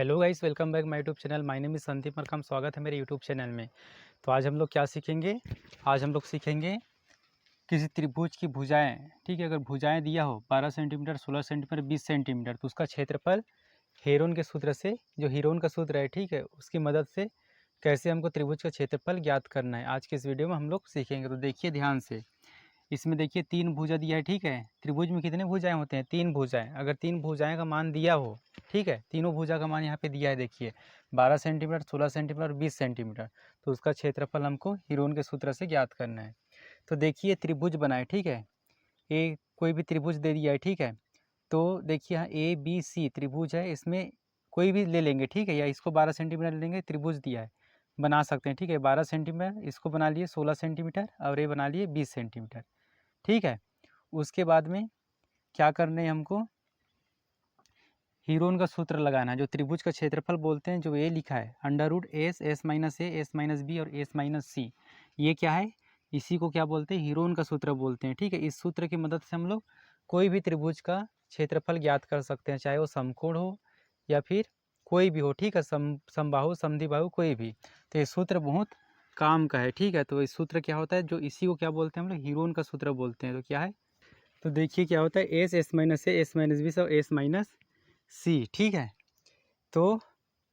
Hello guys, welcome back my YouTube channel. My name is Sandeep Markam. स्वागत है मेरे YouTube channel में। तो आज हम लोग क्या सीखेंगे? आज हम लोग सीखेंगे किसी त्रिभुज की भुजाएं। ठीक है, अगर भुजाएं दिया हो 12 सेंटीमीटर, 16 सेंटीमीटर, 20 सेंटीमीटर, तो उसका क्षेत्रफल हेरोन के सूत्र से, जो हेरोन का सूत्र है, ठीक है, उसकी मदद से कैसे हमको त्रिभुज का क्षेत्रफल ज्ञात करना है, आज के इस वीडियो में हम लोग सीखेंगे। तो देखिए ध्यान से, इसमें देखिए 3 भुजा दिया है। ठीक है, त्रिभुज में कितने भुजाएं होते हैं? 3 भुजाएं। अगर 3 भुजाएं का मान दिया हो, ठीक है, तीनों भुजा का मान यहाँ पे दिया है, देखिए 12 सेंटीमीटर, 16 सेंटीमीटर और 20 सेंटीमीटर, तो उसका क्षेत्रफल हमको हेरोन के सूत्र से ज्ञात करना है। तो देखिए त्रिभुज बनाए, ठीक है, ये कोई भी त्रिभुज दे दिया है, ठीक है। तो देखिए यहाँ ABC त्रिभुज है, इसमें कोई भी ले लेंगे, ठीक है, या इसको 12 सेंटीमीटर ले लेंगे, त्रिभुज दिया है, बना सकते हैं। ठीक है, 12 सेंटीमीटर, इसको बना लिए 16 सेंटीमीटर और ये बना लिए 20 सेंटीमीटर। ठीक है, उसके बाद में क्या करना है हमको? हेरोन का सूत्र लगाना है, जो त्रिभुज का क्षेत्रफल बोलते हैं, जो ये लिखा है √S, S माइनस ए, एस माइनस बी और S माइनस सी, ये क्या है? इसी को क्या बोलते हैं? हेरोन का सूत्र बोलते हैं। ठीक है, इस सूत्र की मदद से हम लोग कोई भी त्रिभुज का क्षेत्रफल ज्ञात कर सकते हैं, चाहे वो समकोण हो या फिर कोई भी हो। ठीक है, समबाहु, समद्विबाहु, कोई भी। तो ये सूत्र बहुत काम का है। ठीक है, तो इस सूत्र क्या होता है, जो इसी को क्या बोलते हैं हम लोग? हेरोन का सूत्र बोलते हैं। तो क्या है? तो देखिए क्या होता है, एस, एस माइनस ए, एस माइनस बी और एस माइनस सी। ठीक है, तो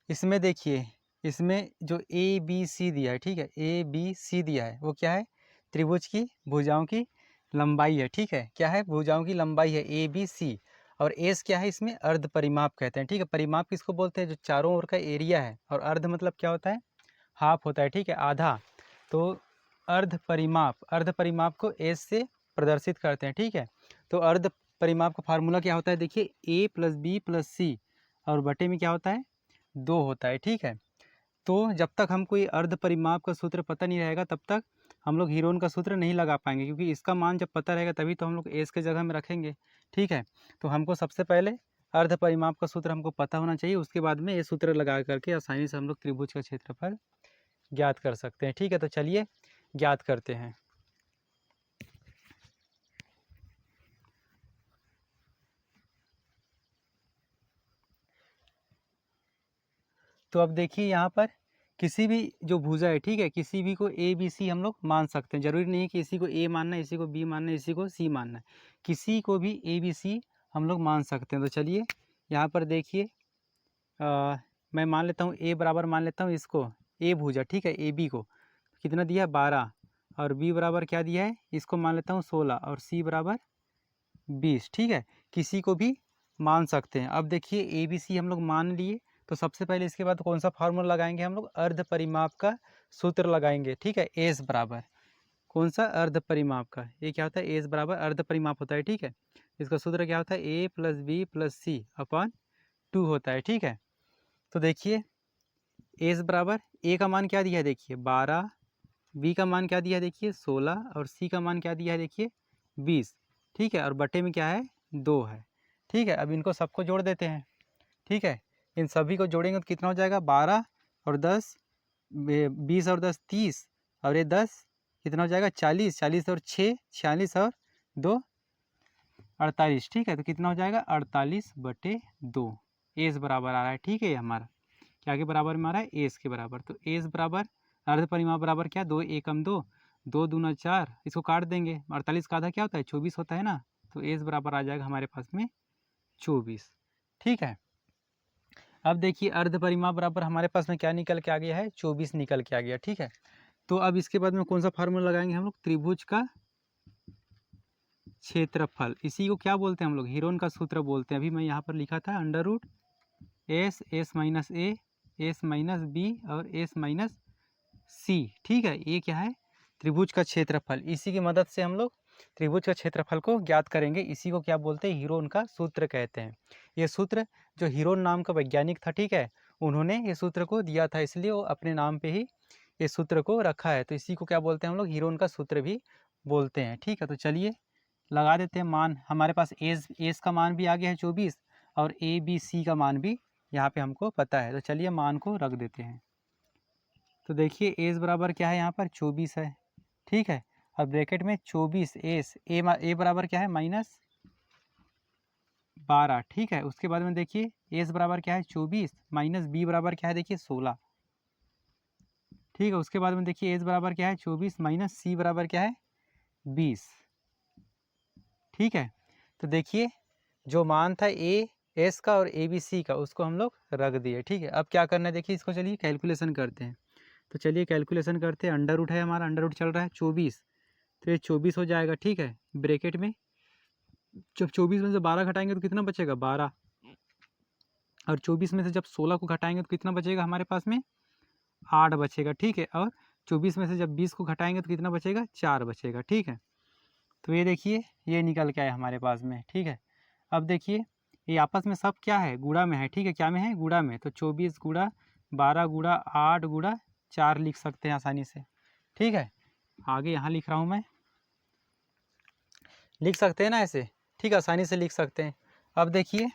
इसमें देखिए, इसमें जो ए बी सी दिया है, ठीक है, ए बी सी दिया है, वो क्या है? त्रिभुज की भुजाओं की लंबाई है। ठीक है, क्या है? भुजाओं की लंबाई है ए बी सी। और एस क्या है? इसमें अर्ध परिमाप कहते हैं। ठीक है, परिमाप किसको बोलते हैं? जो चारों ओर का एरिया है। और अर्ध मतलब क्या होता है? हाफ होता है। ठीक है, आधा। तो अर्ध परिमाप को एस से प्रदर्शित करते हैं। ठीक है, तो अर्ध परिमाप का फार्मूला क्या होता है? देखिए ए प्लस बी प्लस सी और बटे में क्या होता है? 2 होता है। ठीक है, तो जब तक हमको ये अर्ध परिमाप का सूत्र पता नहीं रहेगा, तब तक हम लोग हेरोन का सूत्र नहीं लगा पाएंगे, क्योंकि इसका मान जब पता रहेगा तभी तो हम लोग एस के जगह में रखेंगे। ठीक है, तो हमको सबसे पहले अर्ध परिमाप का सूत्र हमको पता होना चाहिए, उसके बाद में ये सूत्र लगा करके आसानी से हम लोग त्रिभुज का क्षेत्रफल ज्ञात कर सकते हैं। ठीक है, तो चलिए ज्ञात करते हैं। तो अब देखिए यहाँ पर किसी भी जो भुजा है, ठीक है, किसी भी को ए बी सी हम लोग मान सकते हैं। जरूरी नहीं है कि इसी को ए मानना है, इसी को बी मानना है, इसी को सी मानना है, किसी को भी ए बी सी हम लोग मान सकते हैं। तो चलिए यहाँ पर देखिए, मैं मान लेता हूँ ए बराबर, मान लेता हूँ इसको ए भुजा। ठीक है, ए बी को कितना दिया है? 12। और बी बराबर क्या दिया है? इसको मान लेता हूँ 16 और सी बराबर 20। ठीक है, किसी को भी मान सकते हैं। अब देखिए ए बी सी हम लोग मान लिए, तो सबसे पहले इसके बाद कौन सा फार्मूला लगाएंगे हम लोग? अर्ध परिमाप का सूत्र लगाएंगे। ठीक है, एस बराबर कौन सा? अर्ध परिमाप का। ये क्या होता है? एस बराबर अर्ध परिमाप होता है। ठीक है, इसका सूत्र क्या होता है? ए प्लस बी प्लस सी अपॉन 2 होता है। ठीक है, तो देखिए एस बराबर ए का मान क्या दिया है? देखिए 12, बी का मान क्या दिया है? देखिए 16 और सी का मान क्या दिया है? देखिए 20। ठीक है, और बटे में क्या है? 2 है। ठीक है, अब इनको सबको जोड़ देते हैं। ठीक है, इन सभी को जोड़ेंगे तो कितना हो जाएगा? 12 और 10, 20 और 10 30, और ये 10 कितना हो जाएगा? 40, 40 और 6 46 और 2 48। ठीक है, तो कितना हो जाएगा? 48/2। एस बराबर आ रहा है। ठीक है, ये हमारा क्या के बराबर में आ रहा है? एस के बराबर। तो एस बराबर अर्ध परिमाप बराबर क्या? 2 एकम 2, 2 दूना 4, इसको काट देंगे। 48 का आधा क्या होता है? 24 होता है ना। तो एस बराबर आ जाएगा हमारे पास में 24। ठीक है, अब देखिए अर्ध परिमाप बराबर हमारे पास में क्या निकल के आ गया है? 24 निकल के आ गया। ठीक है, तो अब इसके बाद में कौन सा फार्मूला लगाएंगे हम लोग? त्रिभुज का क्षेत्रफल। इसी को क्या बोलते हैं हम लोग? हेरोन का सूत्र बोलते हैं। अभी मैं यहाँ पर लिखा था √S, S माइनस ए, एस माइनस बी और एस माइनस सी। ठीक है, ये क्या है? त्रिभुज का क्षेत्रफल। इसी की मदद से हम लोग त्रिभुज का क्षेत्रफल को ज्ञात करेंगे। इसी को क्या बोलते हैं? हेरोन का सूत्र कहते हैं। ये सूत्र जो हेरोन नाम का वैज्ञानिक था, ठीक है, उन्होंने ये सूत्र को दिया था, इसलिए वो अपने नाम पे ही इस सूत्र को रखा है। तो इसी को क्या बोलते हैं हम लोग? हेरोन का सूत्र भी बोलते हैं। ठीक है, तो चलिए लगा देते हैं मान। हमारे पास एस का मान भी आ गया है 24, और ए बी सी का मान भी यहाँ पे हमको पता है। तो चलिए मान को रख देते हैं। तो देखिए एस बराबर क्या है? यहाँ पर 24 है। ठीक है, अब ब्रैकेट में 24 एस, ए बराबर क्या है? 12, ठीक है। उसके बाद में देखिए एस बराबर क्या है 24 माइनस बी बराबर क्या है देखिए 16, ठीक है। उसके बाद में देखिए एस बराबर क्या है 24 माइनस सी बराबर क्या है 20, ठीक है। तो देखिए जो मान था ए एस का और ए बी सी का उसको हम लोग रख दिए, ठीक है। अब क्या करना है देखिए इसको, चलिए कैलकुलेशन करते हैं। तो चलिए कैलकुलेशन करते हैं। अंडर रूट है हमारा, अंडर रूट चल रहा है 24, तो ये 24 हो जाएगा, ठीक है। ब्रैकेट में जब 24 में से 12 घटाएंगे तो कितना बचेगा 12, और 24 में से जब 16 को घटाएंगे तो कितना बचेगा हमारे पास में 8 बचेगा, ठीक है। और 24 में से जब 20 को घटाएंगे तो कितना बचेगा 4 बचेगा, ठीक है। तो ये देखिए ये निकल के आया हमारे पास में, ठीक है। अब देखिए ये आपस में सब क्या है गुणा में है, ठीक है। क्या में है गुणा में, तो 24 गुणा 12 गुणा 8 गुणा 4 लिख सकते हैं आसानी से, ठीक है। आगे यहाँ लिख रहा हूँ मैं, लिख सकते हैं ना ऐसे, ठीक है, आसानी से लिख सकते हैं। अब देखिए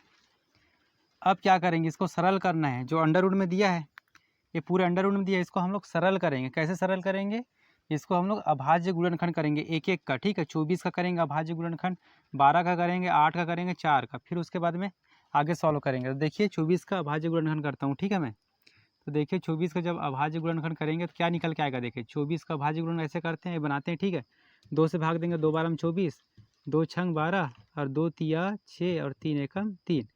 अब क्या करेंगे, इसको सरल करना है। जो अंडर रूट में दिया है, ये पूरे अंडर रूट में दिया है, इसको हम लोग सरल करेंगे। कैसे सरल करेंगे, इसको हम लोग अभाज्य गुणनखंड करेंगे एक एक का, ठीक है। 24 का करेंगे अभाज्य गुणनखंड, 12 का करेंगे, 8 का करेंगे, 4 का, फिर उसके बाद में आगे सॉल्व करेंगे। तो देखिए 24 का अभाज्य गुणनखंड करता हूँ, ठीक है मैं। तो देखिए 24 का जब अभाज्य गुणनखंड करेंगे तो क्या निकल के आएगा, देखिए 24 का अभाज्य गुणन ऐसे करते हैं, बनाते हैं, ठीक है। 2 से भाग देंगे, 2 बार हम 24, 2 छंग 12 और 2 तिया 6 और 3 एकम 3,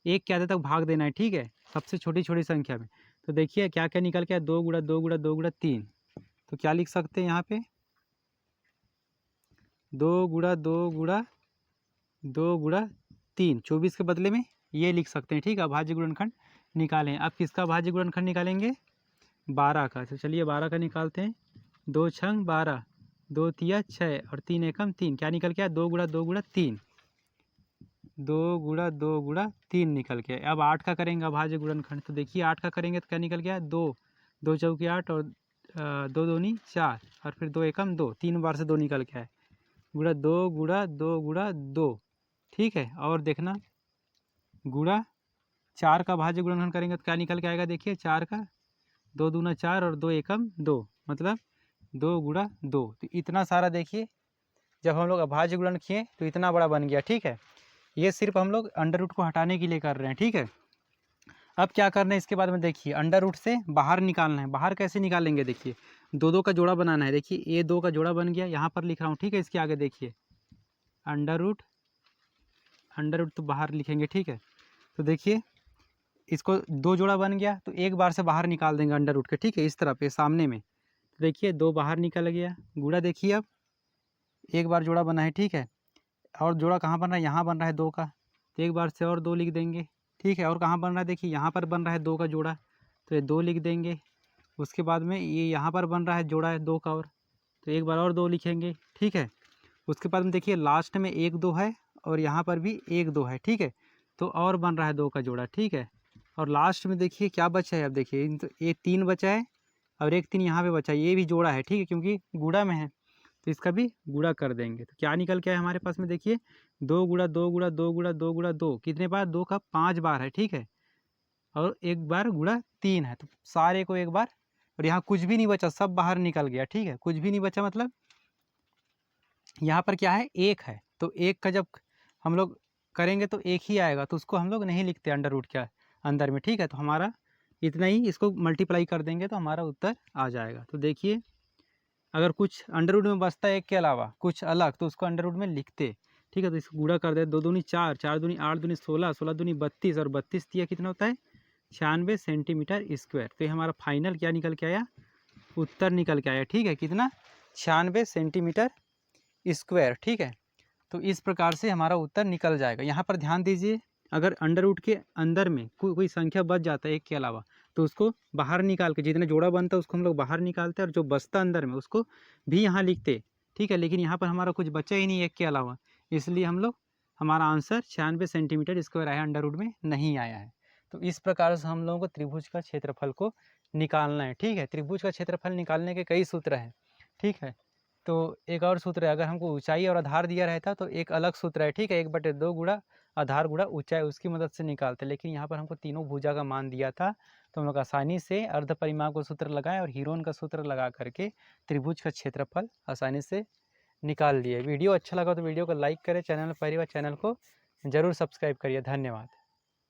एक के आधे तक भाग देना है, ठीक है, सबसे छोटी छोटी संख्या में। तो देखिए क्या क्या निकल के आया, 2 गुणा 2 गुणा 2 गुणा 3, तो क्या लिख सकते हैं यहाँ पे 2 गुणा 2 गुणा 2 गुणा 3, 24 के बदले में ये लिख सकते हैं, ठीक है। अभाज्य गुणनखंड निकालें। अब किसका अभाज्य गुणनखंड निकालेंगे 12 का। तो चलिए 12 का निकालते हैं। 2 छंग 12, 2 तिया 6 और 3 एकम 3, क्या निकल गया 2 गुणा 2 गुणा 3, 2 गुणा 2 गुणा 3 निकल के। अब 8 का करेंगे अभाज्य गुणनखंड। तो देखिए 8 का करेंगे तो क्या निकल गया 2, 2 चौकी 8 और 2 दूनी 4 और फिर 2 एकम 2, 3 बार से 2 निकल के आए, गुणा 2 गुणा 2 गुणा 2, ठीक है। और देखना गुणा 4 का भाज्य गुणनखंड करेंगे तो क्या निकल के आएगा, देखिए 4 का 2 दूना 4 और 2 एकम 2, मतलब 2 गुणा 2। तो इतना सारा देखिए जब हम लोग अभाज्य गुणन किए तो इतना बड़ा बन गया, ठीक है। ये सिर्फ हम लोग अंडर रूट को हटाने के लिए कर रहे हैं, ठीक है। अब क्या करना है इसके बाद में देखिए अंडर रूट से बाहर निकालना है। बाहर कैसे निकालेंगे, देखिए 2 2 का जोड़ा बनाना है। देखिए ये 2 का जोड़ा बन गया, यहाँ पर लिख रहा हूँ, ठीक है। इसके आगे देखिए अंडर रूट तो बाहर लिखेंगे, ठीक है। तो देखिए इसको 2 जोड़ा बन गया तो एक बार से बाहर निकाल देंगे अंडर रूट के, ठीक है, इस तरफ पे सामने में। तो देखिए 2 बाहर निकल गया, गुणा देखिए अब एक बार जोड़ा बना है, ठीक है। और जोड़ा कहाँ बन रहा है, यहाँ बन रहा है 2 का, तो एक बार से और 2 लिख देंगे, ठीक है। और कहाँ बन रहा है, देखिए यहाँ पर बन रहा है 2 का जोड़ा, तो ये 2 लिख देंगे। उसके बाद में ये यहाँ पर बन रहा है जोड़ा है 2 का, और तो एक बार और 2 लिखेंगे, ठीक है। उसके बाद में देखिए लास्ट में 1 2 है और यहाँ पर भी 1 2 है, ठीक है। तो और बन रहा है 2 का जोड़ा, ठीक है। और लास्ट में देखिए क्या बचा है, अब देखिए तो ये 3 बचा है और एक 3 यहाँ पे बचा है, ये भी जोड़ा है, ठीक है, क्योंकि गुणा में है तो इसका भी गुणा कर देंगे। तो क्या निकल के आया हमारे पास में, देखिए 2 गुणा 2 गुणा 2 गुणा 2 गुणा 2, कितने बार 2 का 5 बार है, ठीक है। और एक बार गुणा 3 है, तो सारे को एक बार, और यहाँ कुछ भी नहीं बचा, सब बाहर निकल गया, ठीक है। कुछ भी नहीं बचा मतलब यहाँ पर क्या है 1 है, तो 1 का जब हम लोग करेंगे तो 1 ही आएगा, तो उसको हम लोग नहीं लिखते अंडर रूट के अंदर में, ठीक है। तो हमारा इतना ही, इसको मल्टीप्लाई कर देंगे तो हमारा उत्तर आ जाएगा। तो देखिए अगर कुछ अंडर रूट में बचता है एक के अलावा कुछ अलग तो उसको अंडर रूट में लिखते, ठीक है। तो इसको गुणा कर दे, 2 दूनी 4, 4 दूनी 8 दूनी 16, 16 दूनी 32 और 32 तिया कितना होता है 96 सेंटीमीटर स्क्वायर। तो ये हमारा फाइनल क्या निकल के आया, उत्तर निकल के आया, ठीक है, कितना 96 सेंटीमीटर स्क्वायर, ठीक है। तो इस प्रकार से हमारा उत्तर निकल जाएगा। यहाँ पर ध्यान दीजिए अगर अंडर रूट के अंदर में कोई संख्या बच जाता है एक के अलावा तो उसको बाहर निकाल के, जितना जोड़ा बनता है उसको हम लोग बाहर निकालते हैं और जो बचता अंदर में उसको भी यहाँ लिखते, ठीक है। लेकिन यहाँ पर हमारा कुछ बचा ही नहीं एक के अलावा, इसलिए हम लोग हमारा आंसर 96 सेंटीमीटर स्क्वायर आया, अंडर रूट में नहीं आया है। तो इस प्रकार से हम लोगों को त्रिभुज का क्षेत्रफल को निकालना है, ठीक है। त्रिभुज का क्षेत्रफल निकालने के कई सूत्र हैं, ठीक है। तो एक और सूत्र है, अगर हमको ऊंचाई और आधार दिया रहता तो एक अलग सूत्र है, ठीक है, 1/2 गुणा आधार गुणा ऊंचाई, उसकी मदद से निकालते। लेकिन यहाँ पर हमको तीनों भुजा का मान दिया था तो हम लोग आसानी से अर्ध परिमाप का सूत्र लगाएं और हीरोन का सूत्र लगा करके त्रिभुज का क्षेत्रफल आसानी से निकाल लिए। वीडियो अच्छा लगा तो वीडियो को लाइक करें, चैनल पहली बार चैनल को ज़रूर सब्सक्राइब करिए। धन्यवाद।